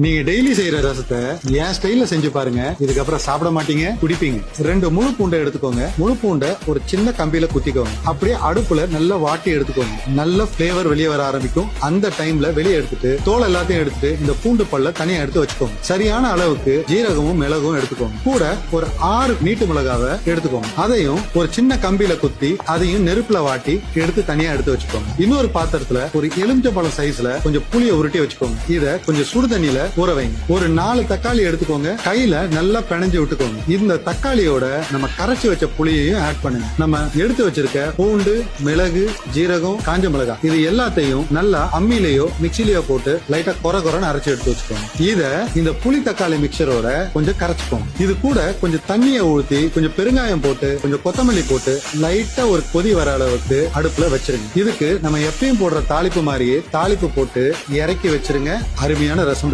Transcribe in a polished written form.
நீங்க டெய்லி செய்யற ரசத்தை என் ஸ்டைல்ல செஞ்சு பாருங்க. இதுக்கப்புறம் சாப்பிட மாட்டீங்க, குடிப்பீங்க. 2 முழு பூண்டை எடுத்துக்கோங்க. முழு பூண்டை ஒரு சின்ன கம்பியில குத்திக்கோங்க. அப்படியே அடுப்புல நல்லா வாட்டி எடுத்துக்கோங்க. நல்ல பிளேவர் வெளியே வர ஆரம்பிக்கும். அந்த டைம்ல வெளியே எடுத்துட்டு தோல் எல்லாத்தையும் எடுத்துட்டு இந்த பூண்டு பல்ல தனியா எடுத்து வச்சுக்கோங்க. சரியான அளவுக்கு ஜீரகமும் மிளகும் எடுத்துக்கோங்க. கூட ஒரு 6 நீட்டு மிளகாவை எடுத்துக்கோங்க. அதையும் ஒரு சின்ன கம்பியில குத்தி அதையும் நெருப்புல வாட்டி எடுத்து தனியா எடுத்து வச்சுக்கோங்க. இன்னொரு பாத்திரத்துல ஒரு எலுமிச்சம்பழம் சைஸ்ல கொஞ்சம் புளியை உருட்டி வச்சுக்கோங்க. இத கொஞ்சம் சுடு தண்ணியில ஊற வைங்க. ஒரு 4 தக்காளி எடுத்துக்கோங்க. கையில நல்லா பிணைஞ்சு விட்டுக்கோங்க. இந்த தக்காளியோட நம்ம கரைச்சி வச்ச புளியையும் ஆட் பண்ணுங்க. நம்ம எடுத்து வச்சிருக்க பூண்டு, மிளகு, ஜீரகம், காஞ்ச மிளகாய் இது எல்லாத்தையும் நல்லா அம்மியிலேயோ மிக்சிலேயோ போட்டு லைட்டா கொரன்னு அரைச்சு எடுத்து வச்சுக்கோங்க. இத இந்த புளி தக்காளி மிக்சரோட கொஞ்சம் கரைச்சுக்கோங்க. இது கூட கொஞ்சம் தண்ணியை ஊத்தி கொஞ்சம் பெருங்காயம் போட்டு கொஞ்சம் கொத்தமல்லி போட்டு லைட்டா ஒரு கொதி வர அளவுக்கு அடுப்புல வச்சிருங்க. இதுக்கு நம்ம எப்பயும் போடுற தாளிப்பு மாதிரியே தாளிப்பு போட்டு இறக்கி வச்சிருங்க. அருமையான ரசம்.